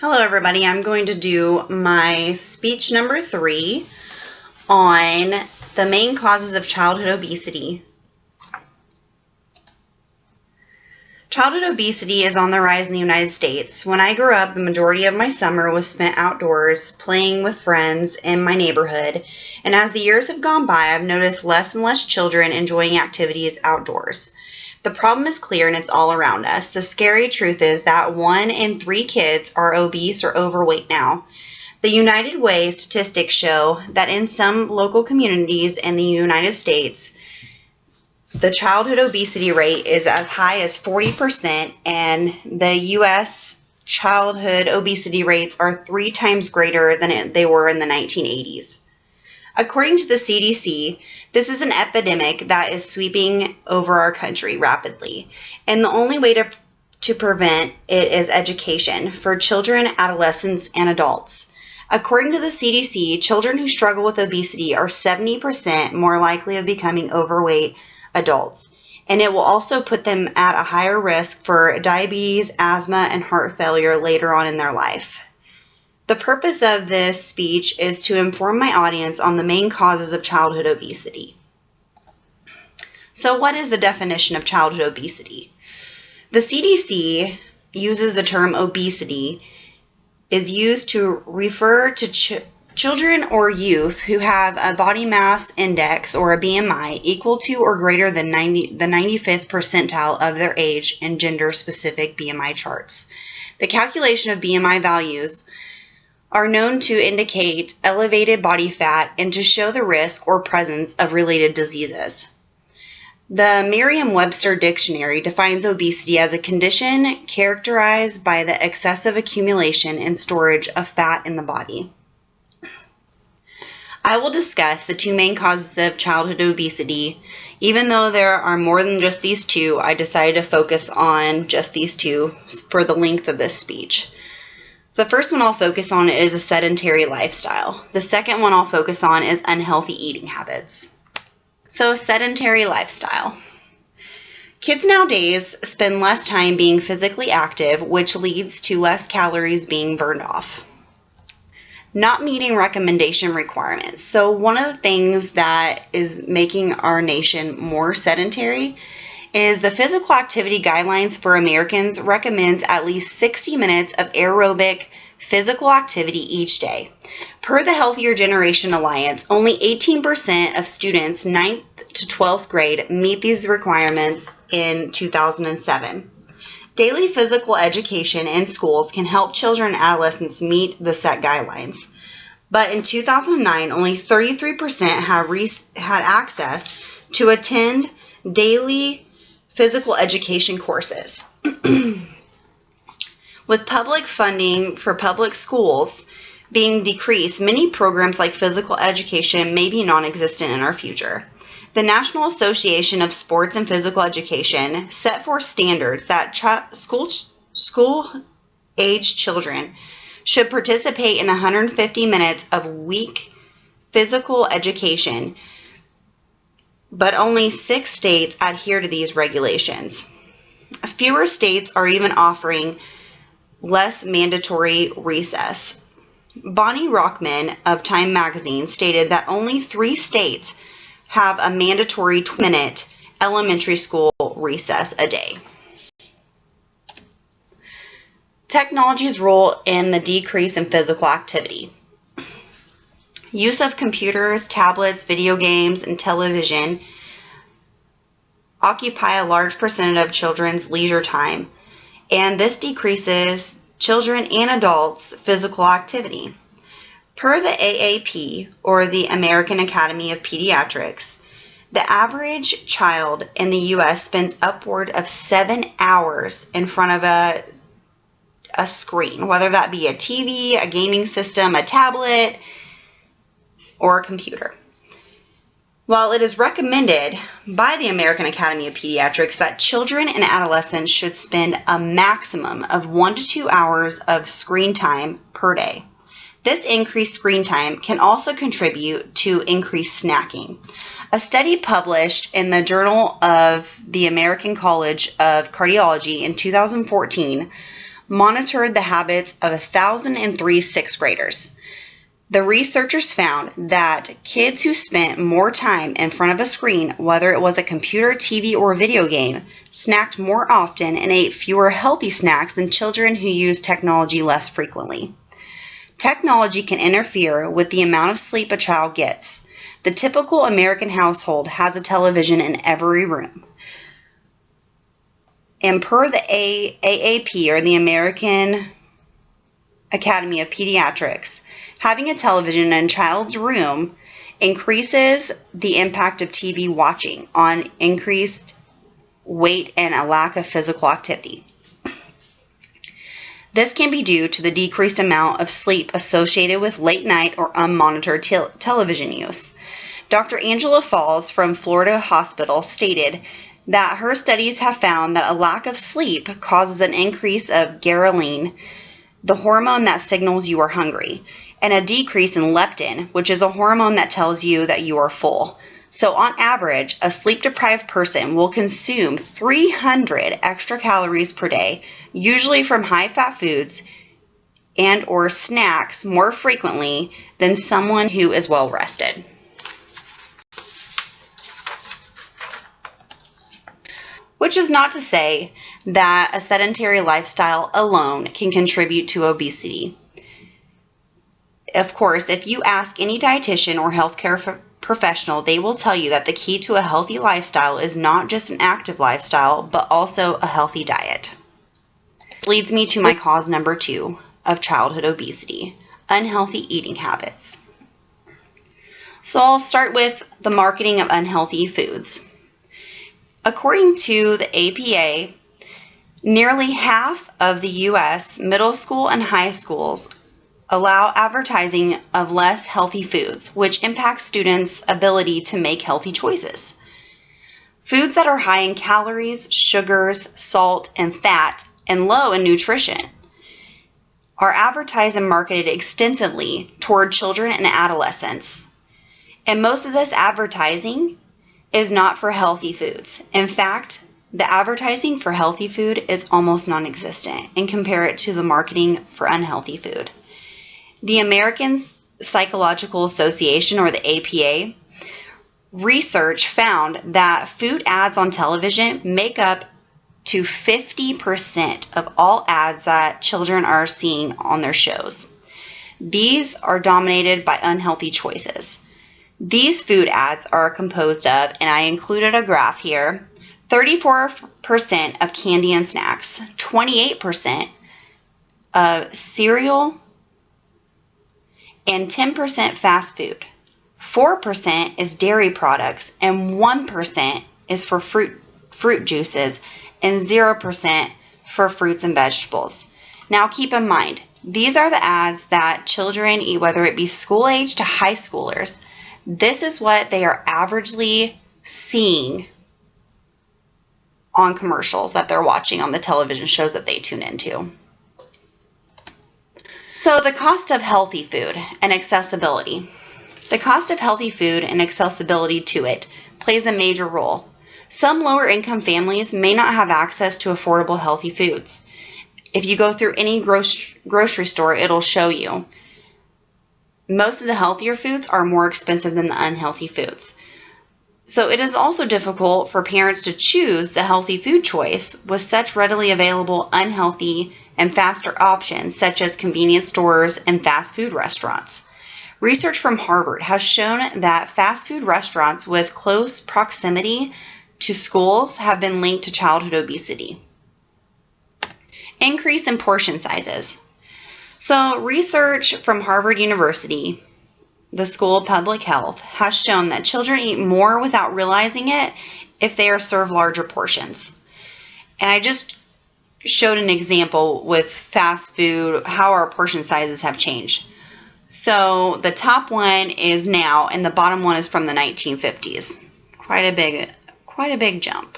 Hello everybody, I'm going to do my speech number 3 on the main causes of childhood obesity. Childhood obesity is on the rise in the United States. When I grew up, the majority of my summer was spent outdoors, playing with friends in my neighborhood, and as the years have gone by, I've noticed less and less children enjoying activities outdoors. The problem is clear and it's all around us. The scary truth is that 1 in 3 kids are obese or overweight now. The United Way statistics show that in some local communities in the United States, the childhood obesity rate is as high as 40%, and the U.S. childhood obesity rates are 3 times greater than they were in the 1980s. According to the CDC, this is an epidemic that is sweeping over our country rapidly, and the only way to prevent it is education for children, adolescents, and adults. According to the CDC, children who struggle with obesity are 70% more likely of becoming overweight adults, and it will also put them at a higher risk for diabetes, asthma, and heart failure later on in their life. The purpose of this speech is to inform my audience on the main causes of childhood obesity. So what is the definition of childhood obesity? The CDC uses the term obesity is used to refer to children or youth who have a body mass index or a BMI equal to or greater than the 95th percentile of their age in gender-specific BMI charts. The calculation of BMI values are known to indicate elevated body fat and to show the risk or presence of related diseases. The Merriam-Webster Dictionary defines obesity as a condition characterized by the excessive accumulation and storage of fat in the body. I will discuss the 2 main causes of childhood obesity. Even though there are more than just these 2, I decided to focus on just these 2 for the length of this speech. The first one I'll focus on is a sedentary lifestyle. The second one I'll focus on is unhealthy eating habits. So, sedentary lifestyle. Kids nowadays spend less time being physically active, which leads to less calories being burned off. Not meeting recommendation requirements. So, one of the things that is making our nation more sedentary is the physical activity guidelines for Americans recommends at least 60 minutes of aerobic physical activity each day. Per the Healthier Generation Alliance, only 18% of students 9th to 12th grade meet these requirements in 2007. Daily physical education in schools can help children and adolescents meet the set guidelines. But in 2009, only 33% had access to attend daily physical education courses. With public funding for public schools being decreased, many programs like physical education may be non-existent in our future. The National Association of Sports and Physical Education set forth standards that school-age children should participate in 150 minutes of week physical education, but only 6 states adhere to these regulations. Fewer states are even offering less mandatory recess. Bonnie Rockman of Time magazine stated that only 3 states have a mandatory 20-minute elementary school recess a day. Technology's role in the decrease in physical activity. Use of computers, tablets, video games, and television occupy a large percentage of children's leisure time, and this decreases children and adults' physical activity. Per the AAP, or the American Academy of Pediatrics, the average child in the U.S. spends upward of 7 hours in front of a screen, whether that be a TV, a gaming system, a tablet, or a computer. While it is recommended by the American Academy of Pediatrics that children and adolescents should spend a maximum of 1 to 2 hours of screen time per day, this increased screen time can also contribute to increased snacking. A study published in the Journal of the American College of Cardiology in 2014 monitored the habits of 1,003 sixth graders. The researchers found that kids who spent more time in front of a screen, whether it was a computer, TV, or video game, snacked more often and ate fewer healthy snacks than children who used technology less frequently. Technology can interfere with the amount of sleep a child gets. The typical American household has a television in every room. And per the AAP, or the American Academy of Pediatrics, having a television in a child's room increases the impact of TV watching on increased weight and a lack of physical activity. This can be due to the decreased amount of sleep associated with late night or unmonitored television use. Dr. Angela Falls from Florida Hospital stated that her studies have found that a lack of sleep causes an increase of ghrelin, the hormone that signals you are hungry, and a decrease in leptin, which is a hormone that tells you that you are full. So on average, a sleep-deprived person will consume 300 extra calories per day, usually from high-fat foods and or snacks more frequently than someone who is well-rested. Which is not to say that a sedentary lifestyle alone can contribute to obesity. Of course, if you ask any dietitian or healthcare professional, they will tell you that the key to a healthy lifestyle is not just an active lifestyle, but also a healthy diet. This leads me to my cause number 2 of childhood obesity, unhealthy eating habits. So I'll start with the marketing of unhealthy foods. According to the APA, nearly half of the U.S. middle school and high schools allow advertising of less healthy foods, which impacts students' ability to make healthy choices. Foods that are high in calories, sugars, salt, and fat, and low in nutrition are advertised and marketed extensively toward children and adolescents. And most of this advertising is not for healthy foods. In fact, the advertising for healthy food is almost non-existent, and compare it to the marketing for unhealthy food. The American Psychological Association, or the APA, research found that food ads on television make up to 50% of all ads that children are seeing on their shows. These are dominated by unhealthy choices. These food ads are composed of, and I included a graph here, 34% of candy and snacks, 28% of cereal, and 10% fast food. 4% is dairy products, and 1% is for fruit juices, and 0% for fruits and vegetables. Now keep in mind, these are the ads that children eat, whether it be school age to high schoolers. This is what they are averagely seeing on commercials that they're watching on the television shows that they tune into. So the cost of healthy food and accessibility. The cost of healthy food and accessibility to it plays a major role. Some lower income families may not have access to affordable healthy foods. If you go through any grocery store, it'll show you. Most of the healthier foods are more expensive than the unhealthy foods. So it is also difficult for parents to choose the healthy food choice with such readily available unhealthy and faster options such as convenience stores and fast food restaurants. Research from Harvard has shown that fast food restaurants with close proximity to schools have been linked to childhood obesity. Increase in portion sizes. So research from Harvard University, the School of Public Health, has shown that children eat more without realizing it if they are served larger portions. And I just showed an example with fast food, how our portion sizes have changed. So the top one is now, and the bottom one is from the 1950s. Quite a big jump.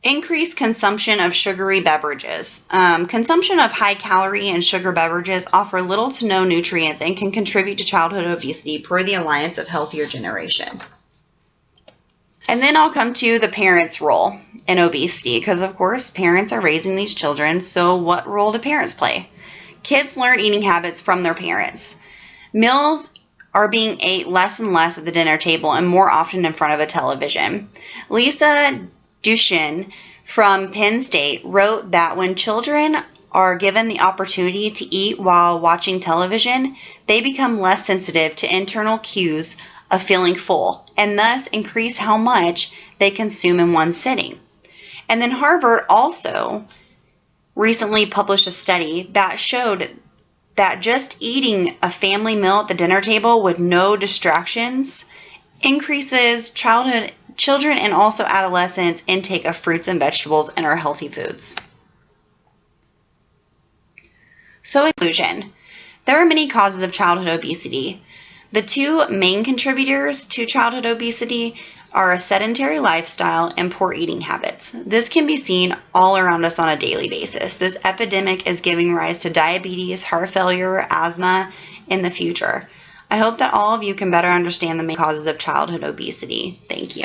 Increased consumption of sugary beverages. Consumption of high-calorie and sugar beverages offer little to no nutrients and can contribute to childhood obesity per the Alliance of Healthier Generation. And then I'll come to the parents' role in obesity, because of course parents are raising these children, so what role do parents play? Kids learn eating habits from their parents. Meals are being ate less and less at the dinner table and more often in front of a television. Lisa Duchemin from Penn State wrote that when children are given the opportunity to eat while watching television, they become less sensitive to internal cues of feeling full and thus increase how much they consume in one sitting. And then Harvard also recently published a study that showed that just eating a family meal at the dinner table with no distractions increases children and also adolescents' intake of fruits and vegetables and our healthy foods. So in conclusion, there are many causes of childhood obesity. The two main contributors to childhood obesity are a sedentary lifestyle and poor eating habits. This can be seen all around us on a daily basis. This epidemic is giving rise to diabetes, heart failure, asthma in the future. I hope that all of you can better understand the main causes of childhood obesity. Thank you.